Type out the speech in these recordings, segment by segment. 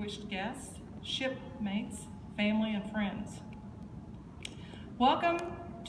distinguished guests, shipmates, family, and friends. Welcome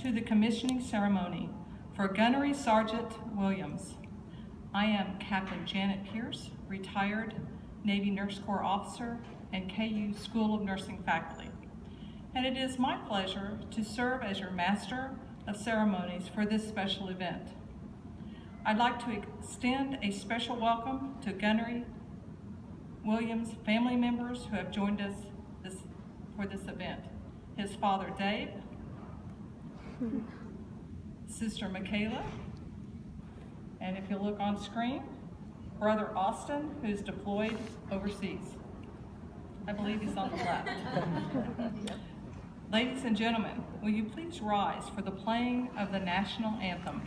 to the commissioning ceremony for Gunnery Sergeant Williams. I am Captain Janet Pierce, retired Navy Nurse Corps officer and KU School of Nursing faculty. And it is my pleasure to serve as your Master of Ceremonies for this special event. I'd like to extend a special welcome to Gunnery Williams family members who have joined us for this event. His father, Dave, Sister Michaela, and if you look on screen, Brother Austin, who's deployed overseas. I believe he's on the left. Ladies and gentlemen, will you please rise for the playing of the national anthem?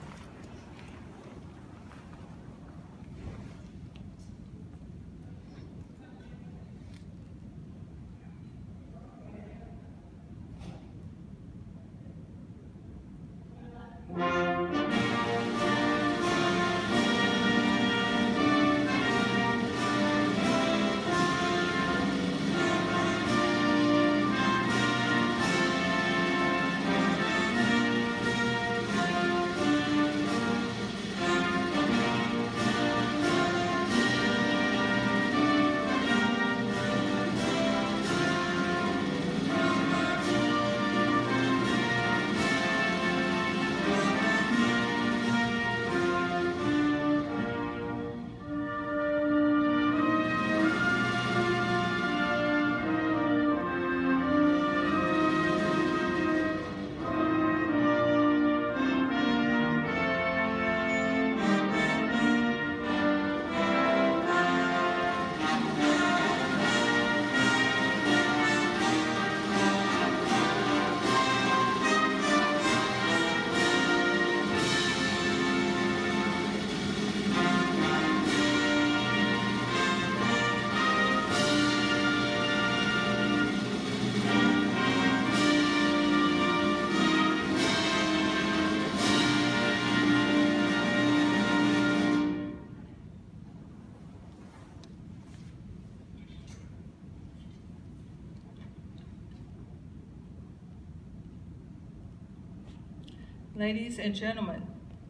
Ladies and gentlemen,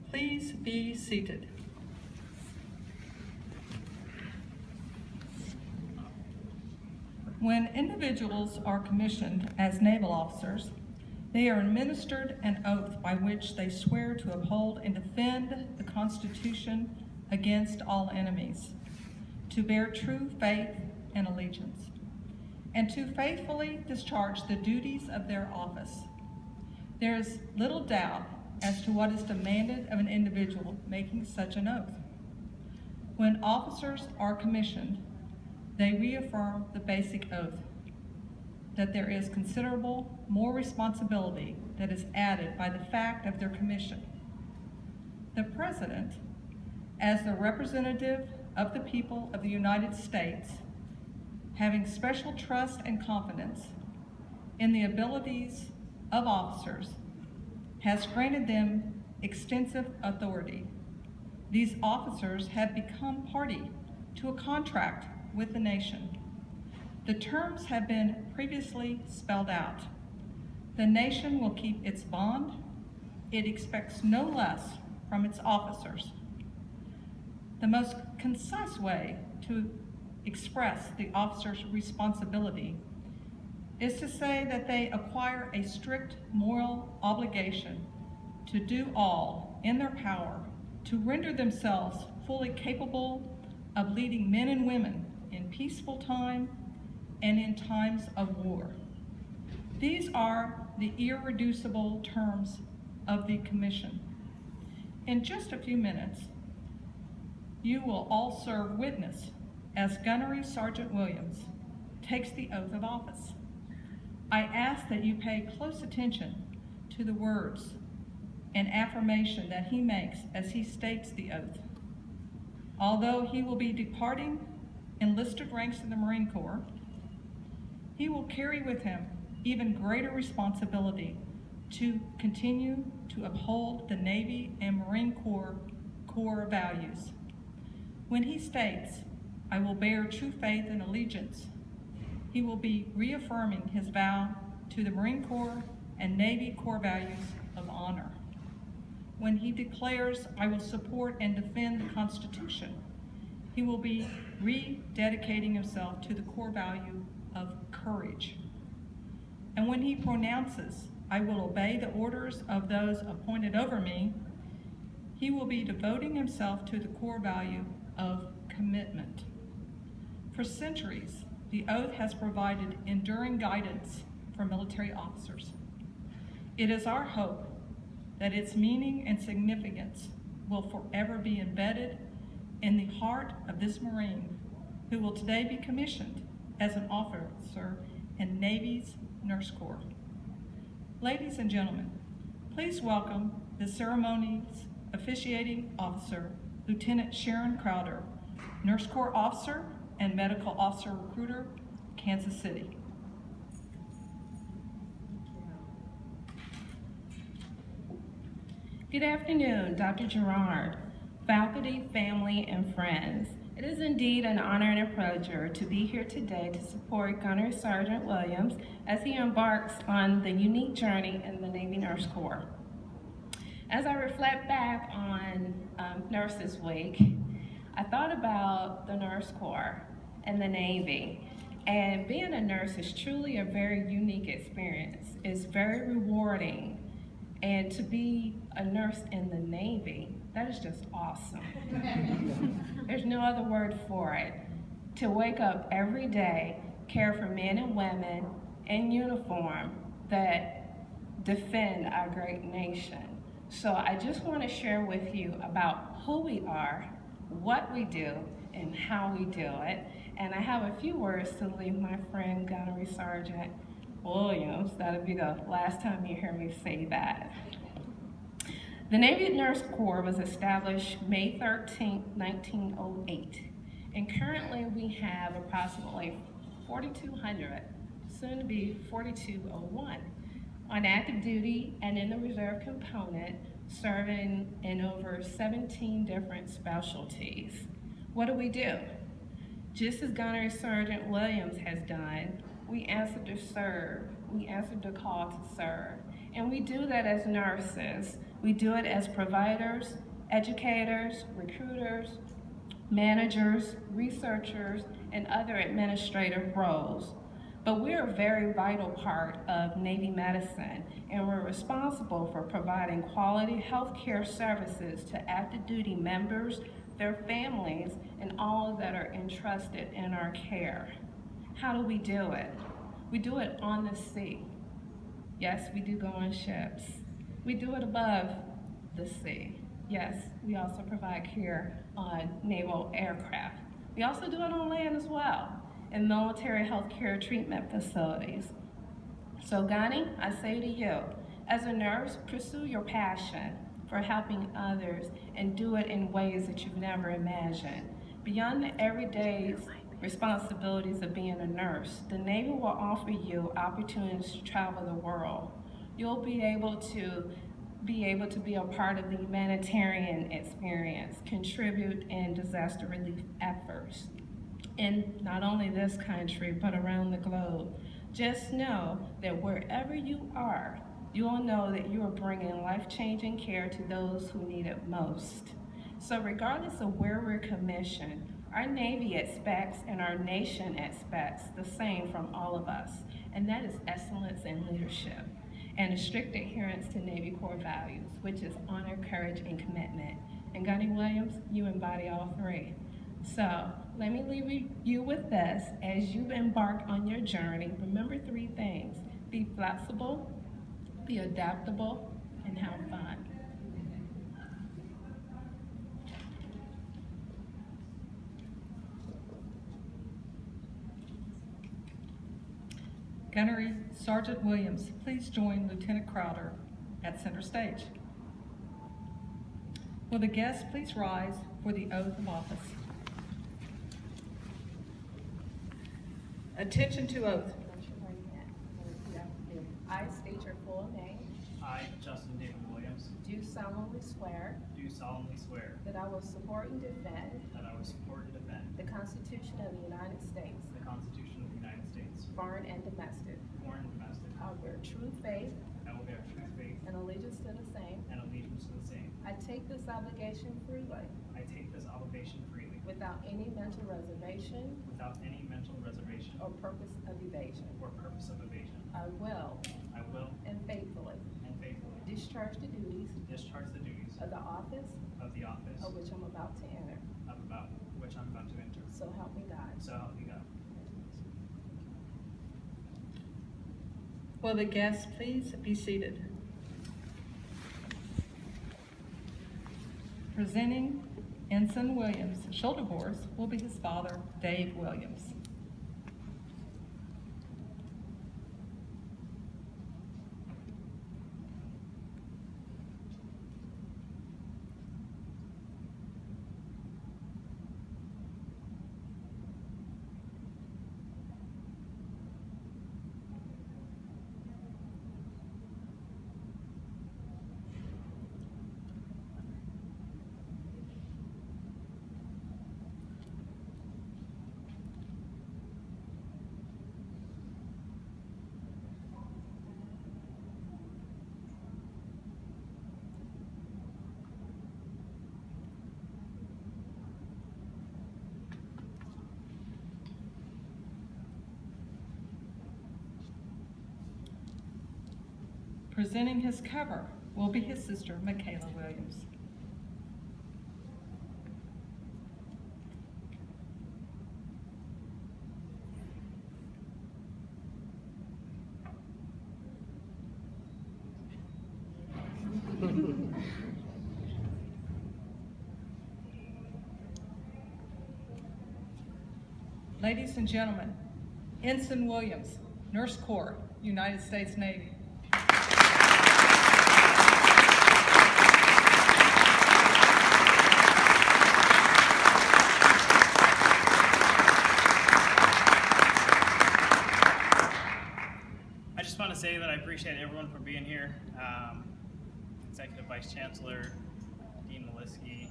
please be seated. When individuals are commissioned as naval officers, they are administered an oath by which they swear to uphold and defend the Constitution against all enemies, to bear true faith and allegiance, and to faithfully discharge the duties of their office. There is little doubt as to what is demanded of an individual making such an oath. When officers are commissioned, they reaffirm the basic oath that there is considerable more responsibility that is added by the fact of their commission. The President, as the representative of the people of the United States, having special trust and confidence in the abilities of officers, has granted them extensive authority. These officers have become party to a contract with the nation. The terms have been previously spelled out. The nation will keep its bond. It expects no less from its officers. The most concise way to express the officer's responsibility is to say that they acquire a strict moral obligation to do all in their power to render themselves fully capable of leading men and women in peaceful time and in times of war. These are the irreducible terms of the commission. In just a few minutes, you will all serve witness as Gunnery Sergeant Williams takes the oath of office. I ask that you pay close attention to the words and affirmation that he makes as he states the oath. Although he will be departing enlisted ranks in the Marine Corps, he will carry with him even greater responsibility to continue to uphold the Navy and Marine Corps core values. When he states, "I will bear true faith and allegiance He will be reaffirming his vow to the Marine Corps and Navy core values of honor. When he declares, "I will support and defend the Constitution," he will be rededicating himself to the core value of courage. And when he pronounces, "I will obey the orders of those appointed over me," he will be devoting himself to the core value of commitment. For centuries, the oath has provided enduring guidance for military officers. It is our hope that its meaning and significance will forever be embedded in the heart of this Marine who will today be commissioned as an officer in Navy's Nurse Corps. Ladies and gentlemen, please welcome the ceremony's officiating officer, Lieutenant Sharon Crowder, Nurse Corps officer and medical officer recruiter, Kansas City. Good afternoon, Dr. Gerard, faculty, family, and friends. It is indeed an honor and a pleasure to be here today to support Gunnery Sergeant Williams as he embarks on the unique journey in the Navy Nurse Corps. As I reflect back on Nurses Week, I thought about the Nurse Corps and the Navy. And being a nurse is truly a very unique experience. It's very rewarding. And to be a nurse in the Navy, that is just awesome. There's no other word for it. To wake up every day, care for men and women in uniform that defend our great nation. So I just want to share with you about who we are, what we do, and how we do it. And I have a few words to leave my friend Gunnery Sergeant Williams. That'll be the last time you hear me say that. The Navy Nurse Corps was established May 13, 1908. And currently we have approximately 4,200, soon to be 4,201, on active duty and in the reserve component, serving in over 17 different specialties. What do? Just as Gunnery Sergeant Williams has done, we answer to serve. We answer the call to serve. And we do that as nurses. We do it as providers, educators, recruiters, managers, researchers, and other administrative roles. But we're a very vital part of Navy medicine, and we're responsible for providing quality healthcare services to active duty members, their families, and all that are entrusted in our care. How do we do it? We do it on the sea. Yes, we do go on ships. We do it above the sea. Yes, we also provide care on naval aircraft. We also do it on land as well, in military healthcare treatment facilities. So Gunny, I say to you, as a nurse, pursue your passion for helping others and do it in ways that you've never imagined. Beyond the everyday responsibilities of being a nurse, the Navy will offer you opportunities to travel the world. You'll be able to be a part of the humanitarian experience, contribute in disaster relief efforts in not only this country, but around the globe. Just know that wherever you are, you'll know that you are bringing life-changing care to those who need it most. So regardless of where we're commissioned, our Navy expects and our nation expects the same from all of us, and that is excellence in leadership and a strict adherence to Navy core values, which is honor, courage, and commitment. And Gunny Williams, you embody all three. So let me leave you with this. As you embark on your journey, remember three things: be flexible, be adaptable, and have fun. Gunnery Sergeant Williams, please join Lieutenant Crowder at center stage. Will the guests please rise for the oath of office? Attention to oath. I state your full name. I, Justin David Williams, Do solemnly swear do solemnly swear that I will support and defend that I will support and defend the Constitution of the United States the Constitution of the United States foreign and domestic. foreign and domestic. I will bear true faith I will bear true faith and allegiance to the same. and allegiance to the same. I take this obligation freely, I take this obligation freely, without any mental reservation without any mental reservation or purpose of evasion. or purpose of evasion. I will I will and faithfully and faithfully discharge the duties discharge the duties of the office of the office of which I'm about to enter. which I'm about to enter. So help me God. So help me God. Will the guests please be seated? Presenting Ensign Williams, shoulder boards will be his father, Dave Williams. Presenting his cover will be his sister, Michaela Williams. Ladies and gentlemen, Ensign Williams, Nurse Corps, United States Navy. I just want to say that I appreciate everyone for being here. Executive Vice Chancellor, Dean Maliski,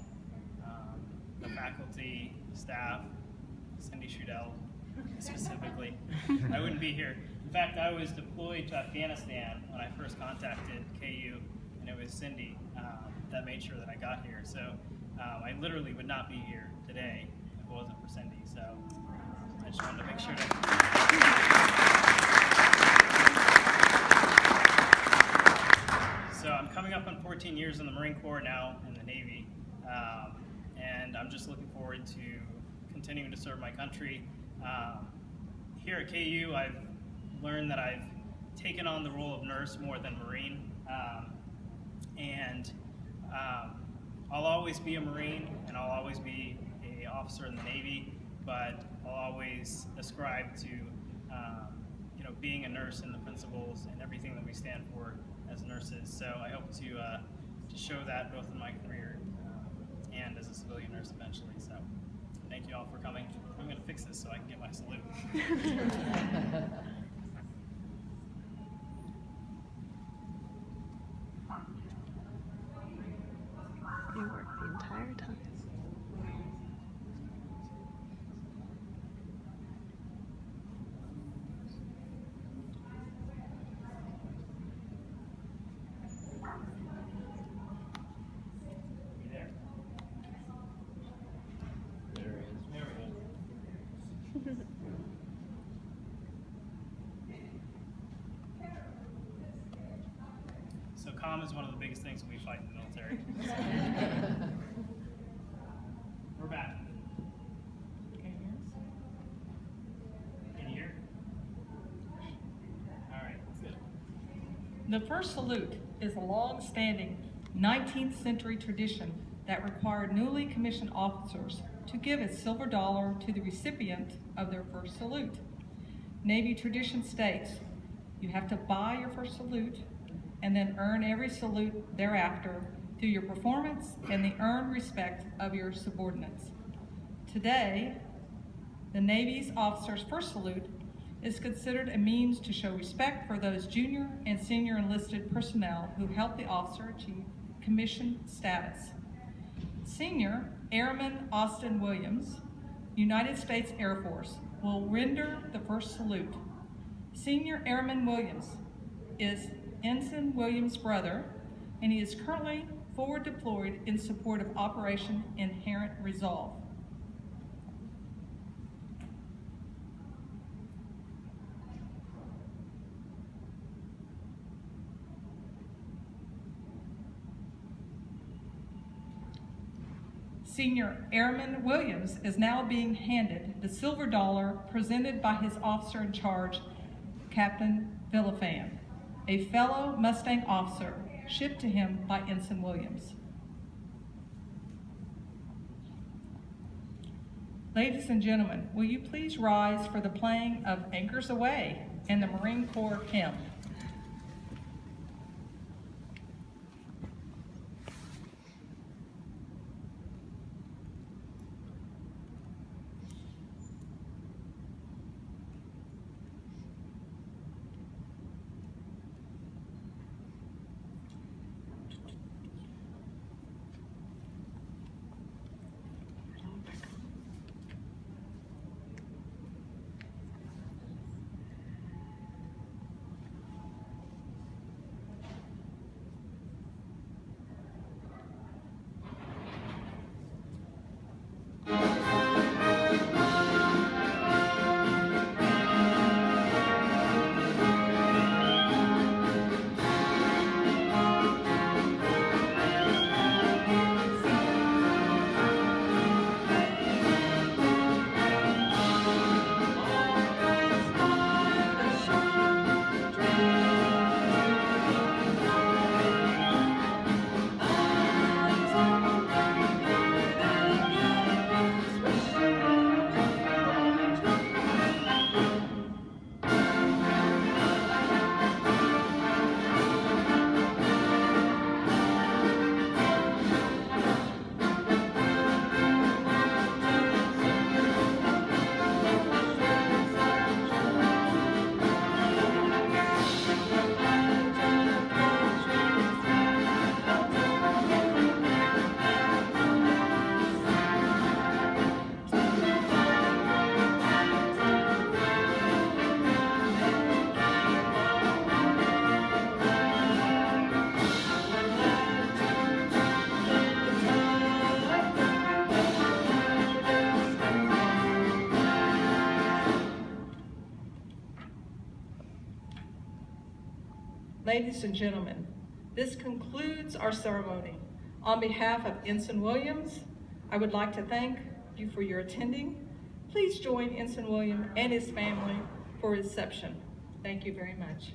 the faculty, staff, Cindy Trudell specifically. I wouldn't be here. In fact, I was deployed to Afghanistan when I first contacted KU, and it was Cindy that made sure that I got here. So I literally would not be here today if it wasn't for Cindy. So I just wanted to make sure So I'm coming up on 14 years in the Marine Corps now, in the Navy, and I'm just looking forward to continuing to serve my country. Here at KU, I've learned that I've taken on the role of nurse more than Marine, and I'll always be a Marine, and I'll always be an officer in the Navy, but I'll always ascribe to being a nurse and the principles and everything that we stand for as nurses. So I hope to show that both in my career and as a civilian nurse eventually. So thank you all for coming. I'm going to fix this so I can get my salute. You worked the entire time. You there? There we go. So calm is one of the biggest things we fight in the military. We're back. Can you hear? All right, that's good. The first salute is a long-standing 19th century tradition that required newly commissioned officers to give a silver dollar to the recipient of their first salute. Navy tradition states you have to buy your first salute and then earn every salute thereafter through your performance and the earned respect of your subordinates. Today, the Navy's officer's first salute is considered a means to show respect for those junior and senior enlisted personnel who helped the officer achieve commission status. Senior Airman Austin Williams, United States Air Force, will render the first salute. Senior Airman Williams is Ensign Williams' brother, and he is currently forward deployed in support of Operation Inherent Resolve. Senior Airman Williams is now being handed the Silver Dollar presented by his officer in charge, Captain Villafan, a fellow Mustang officer shipped to him by Ensign Williams. Ladies and gentlemen, will you please rise for the playing of Anchors Aweigh and the Marine Corps hymn? Ladies and gentlemen, this concludes our ceremony. On behalf of Ensign Williams, I would like to thank you for your attending. Please join Ensign Williams and his family for reception. Thank you very much.